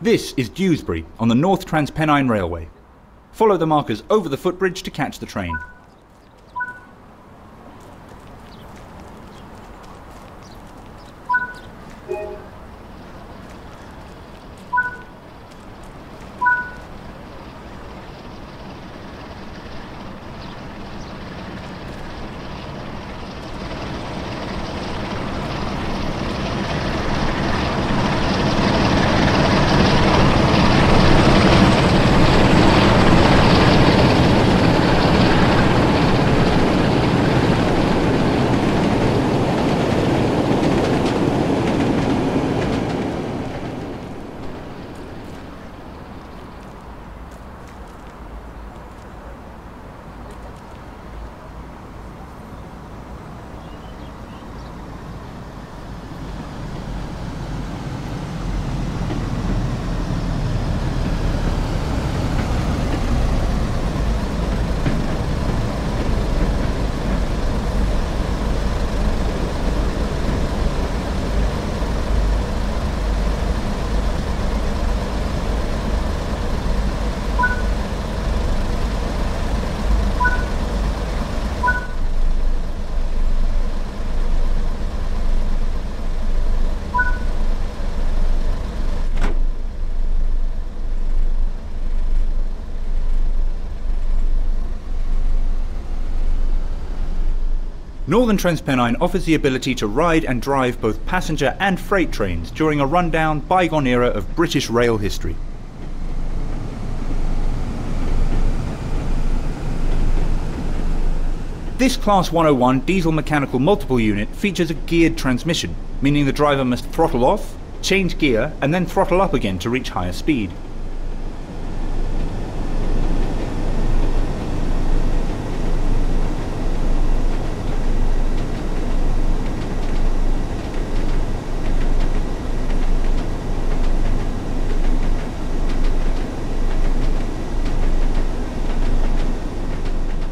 This is Dewsbury on the North Transpennine Railway. Follow the markers over the footbridge to catch the train. Northern Transpennine offers the ability to ride and drive both passenger and freight trains during a rundown, bygone era of British rail history. This Class 101 diesel mechanical multiple unit features a geared transmission, meaning the driver must throttle off, change gear and then throttle up again to reach higher speed.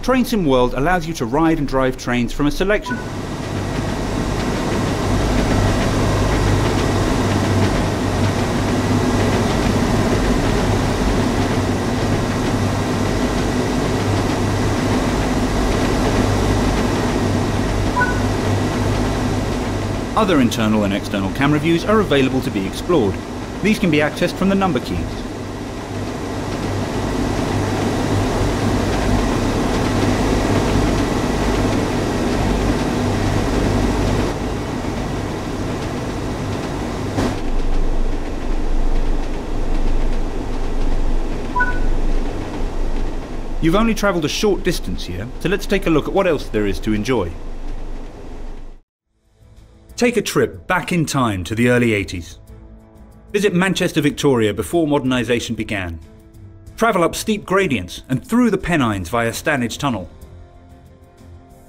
TrainSim World allows you to ride and drive trains from a selection. Other internal and external camera views are available to be explored. These can be accessed from the number keys. You've only travelled a short distance here, so let's take a look at what else there is to enjoy. Take a trip back in time to the early 80s. Visit Manchester, Victoria before modernisation began. Travel up steep gradients and through the Pennines via Stanage Tunnel.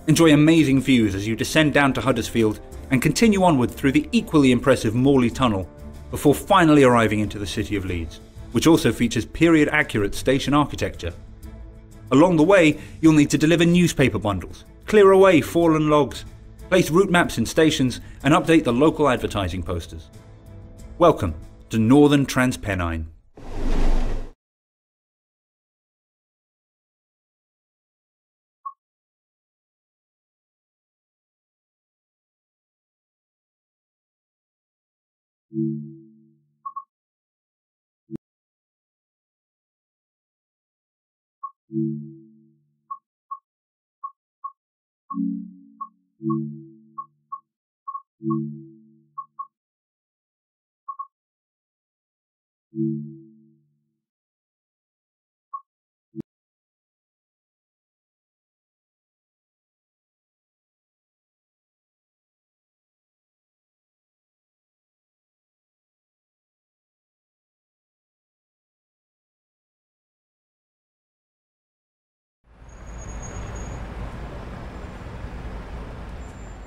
Enjoy amazing views as you descend down to Huddersfield and continue onward through the equally impressive Morley Tunnel before finally arriving into the city of Leeds, which also features period-accurate station architecture. Along the way, you'll need to deliver newspaper bundles, clear away fallen logs, place route maps in stations and update the local advertising posters. Welcome to Northern Transpennine.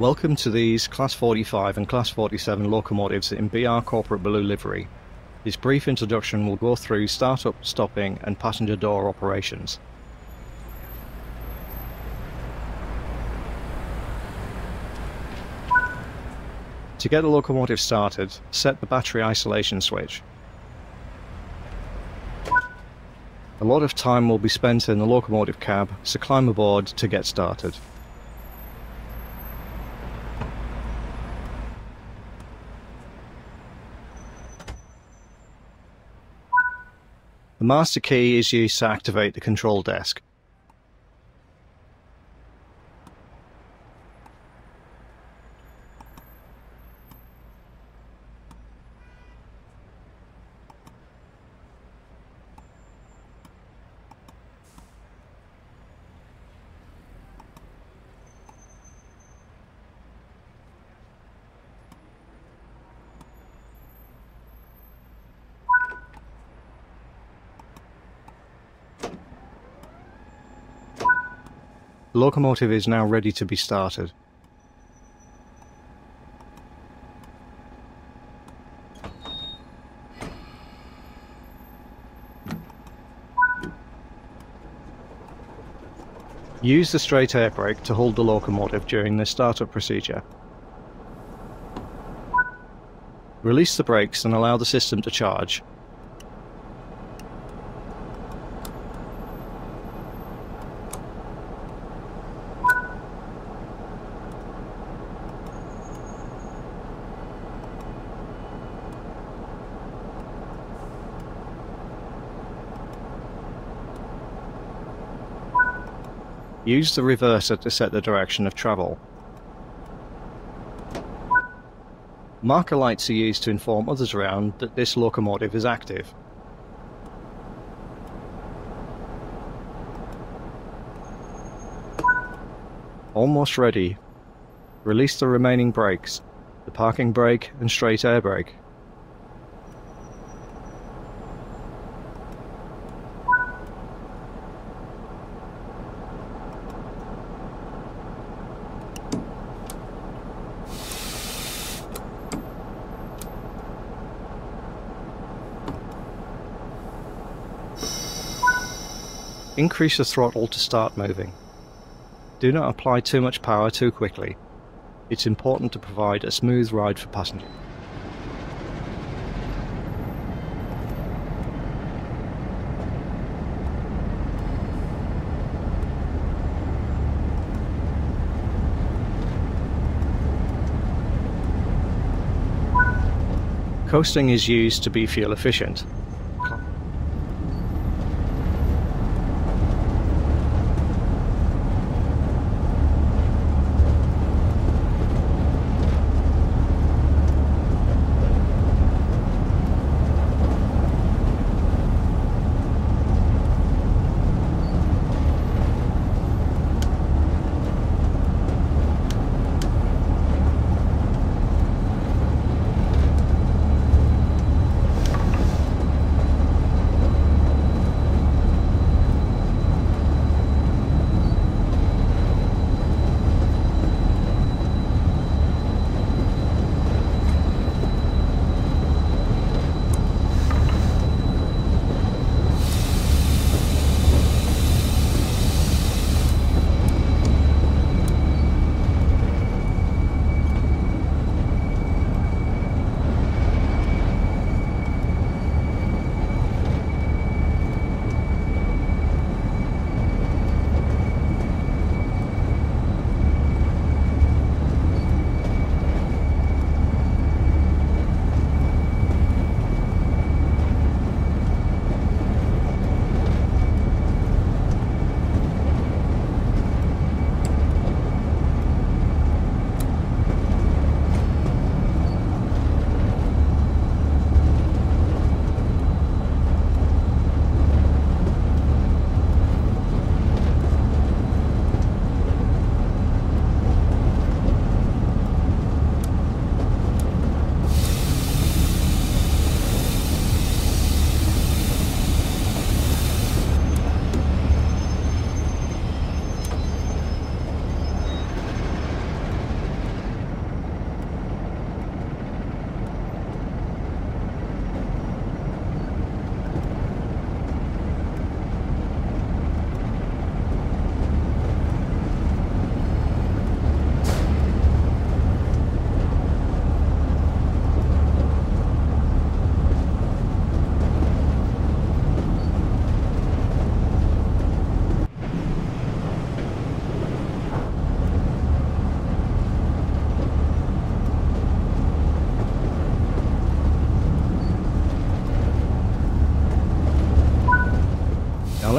Welcome to these Class 45 and Class 47 locomotives in BR Corporate Blue livery. This brief introduction will go through start-up, stopping and passenger door operations. To get the locomotive started, set the battery isolation switch. A lot of time will be spent in the locomotive cab, so climb aboard to get started. The master key is used to activate the control desk. The locomotive is now ready to be started. Use the straight air brake to hold the locomotive during the startup procedure. Release the brakes and allow the system to charge. Use the reverser to set the direction of travel. Marker lights are used to inform others around that this locomotive is active. Almost ready. Release the remaining brakes, the parking brake and straight air brake. Increase the throttle to start moving. Do not apply too much power too quickly. It's important to provide a smooth ride for passengers. Coasting is used to be fuel efficient.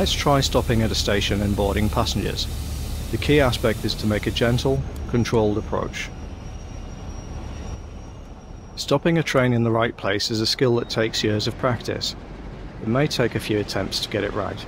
Let's try stopping at a station and boarding passengers. The key aspect is to make a gentle, controlled approach. Stopping a train in the right place is a skill that takes years of practice. It may take a few attempts to get it right.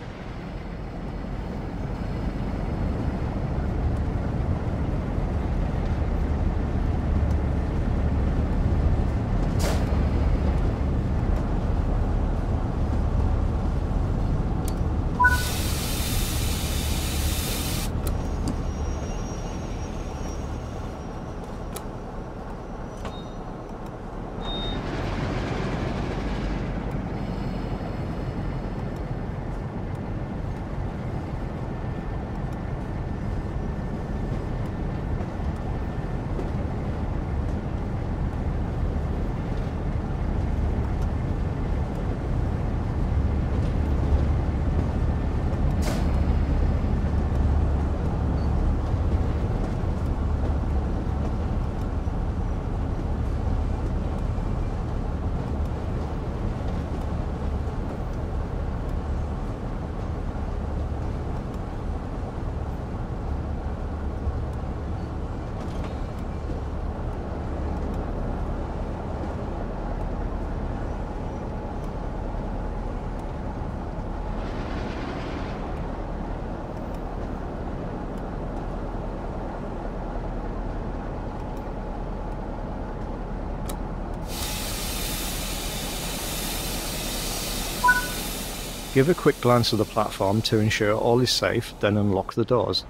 Give a quick glance at the platform to ensure all is safe, then unlock the doors.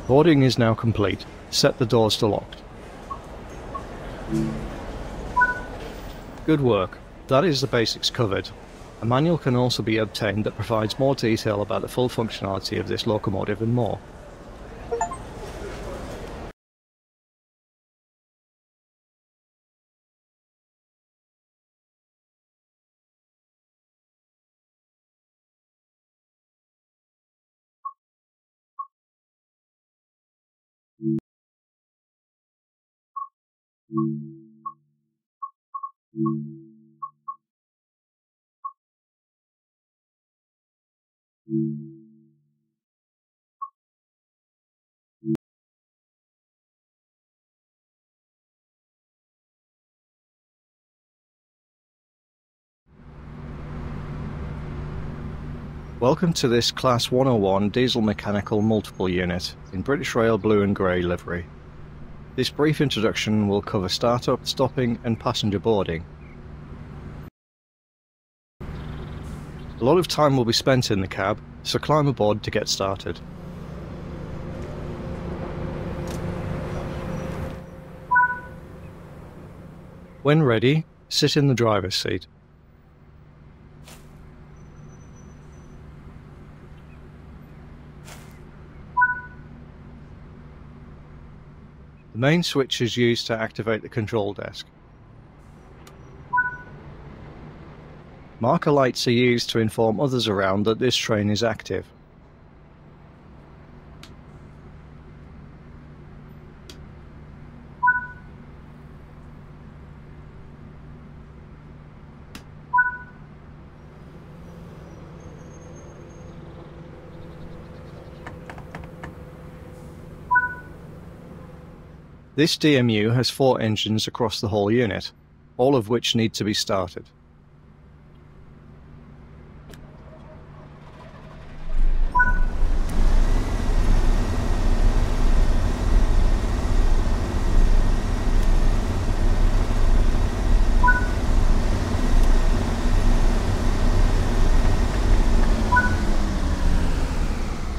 Boarding is now complete. Set the doors to locked. Good work. That is the basics covered. A manual can also be obtained that provides more detail about the full functionality of this locomotive and more. Welcome to this Class 101 diesel mechanical multiple unit in British Rail blue and grey livery. This brief introduction will cover startup, stopping and passenger boarding. A lot of time will be spent in the cab, so climb aboard to get started. When ready, sit in the driver's seat. The main switch is used to activate the control desk. Marker lights are used to inform others around that this train is active. This DMU has 4 engines across the whole unit, all of which need to be started.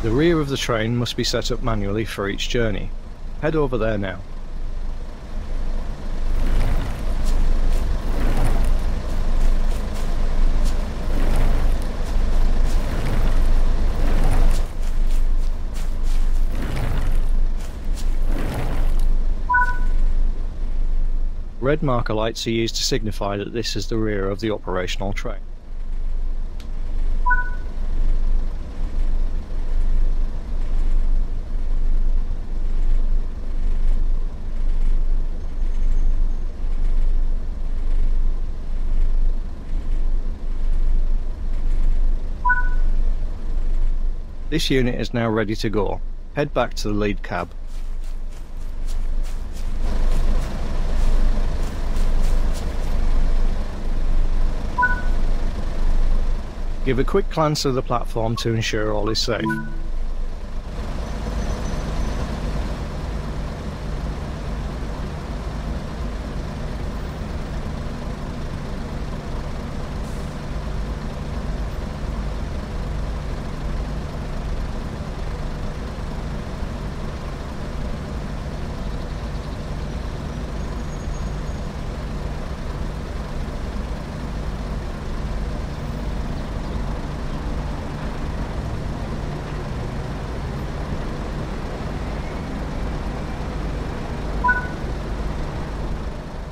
The rear of the train must be set up manually for each journey. Head over there now. Red marker lights are used to signify that this is the rear of the operational train. This unit is now ready to go. Head back to the lead cab. Give a quick glance at the platform to ensure all is safe.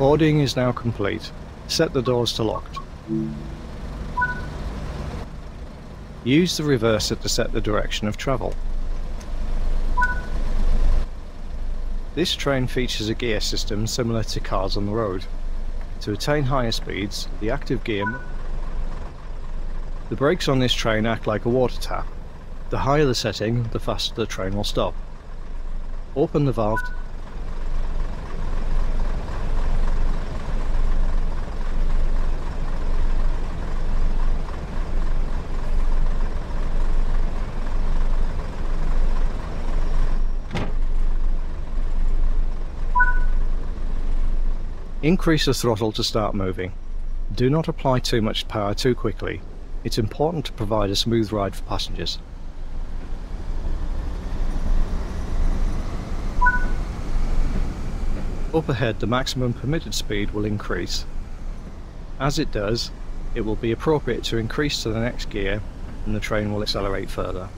Boarding is now complete. Set the doors to locked. Use the reverser to set the direction of travel. This train features a gear system similar to cars on the road. To attain higher speeds, the active gear... The brakes on this train act like a water tap. The higher the setting, the faster the train will stop. Open the valve. Increase the throttle to start moving. Do not apply too much power too quickly. It's important to provide a smooth ride for passengers. Up ahead, the maximum permitted speed will increase. As it does, it will be appropriate to increase to the next gear and the train will accelerate further.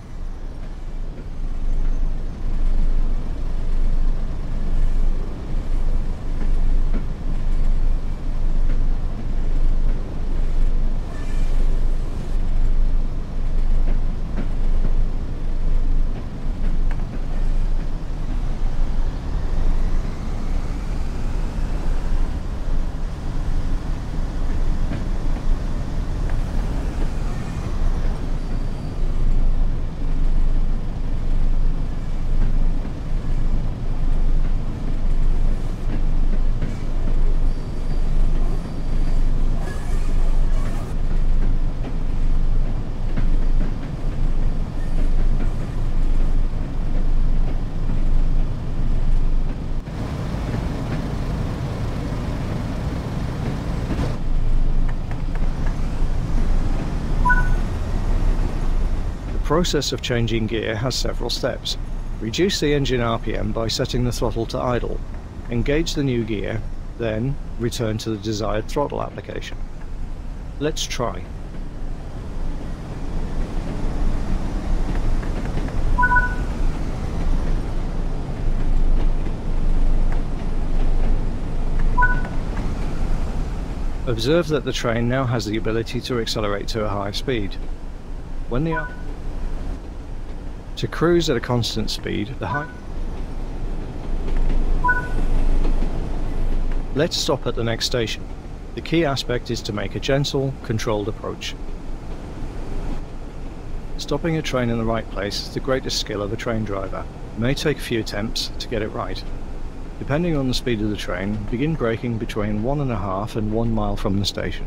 The process of changing gear has several steps. Reduce the engine RPM by setting the throttle to idle. Engage the new gear, then return to the desired throttle application. Let's try. Observe that the train now has the ability to accelerate to a higher speed. To cruise at a constant speed, Let's stop at the next station. The key aspect is to make a gentle, controlled approach. Stopping a train in the right place is the greatest skill of a train driver. It may take a few attempts to get it right. Depending on the speed of the train, begin braking between 1.5 and 1 mile from the station.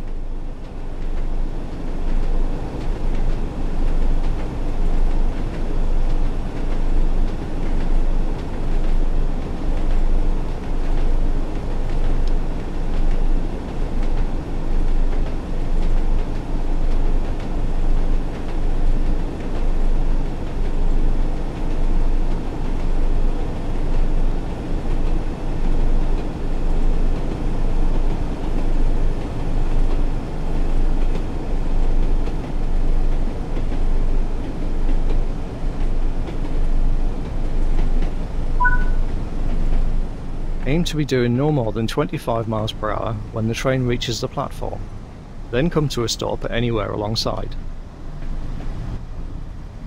Aim to be doing no more than 25 miles per hour when the train reaches the platform, then come to a stop anywhere alongside.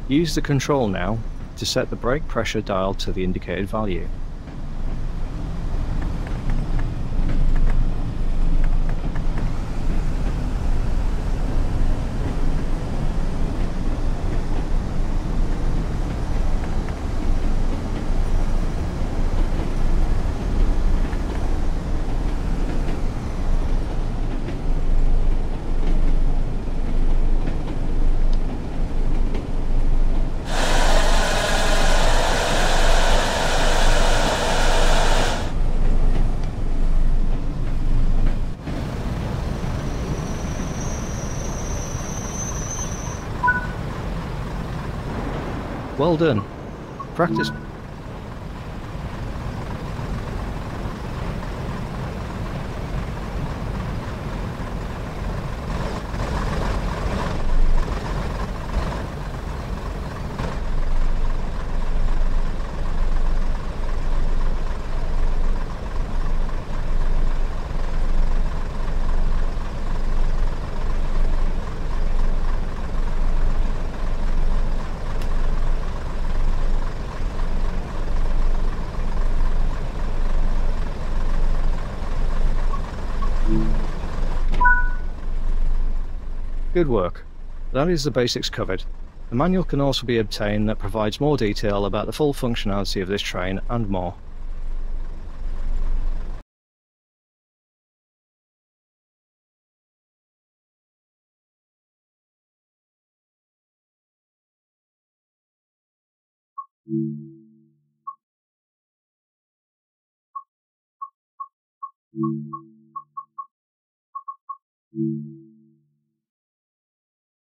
Use the control now to set the brake pressure dial to the indicated value. Well done. Practice. Good work. That is the basics covered. The manual can also be obtained that provides more detail about the full functionality of this train and more.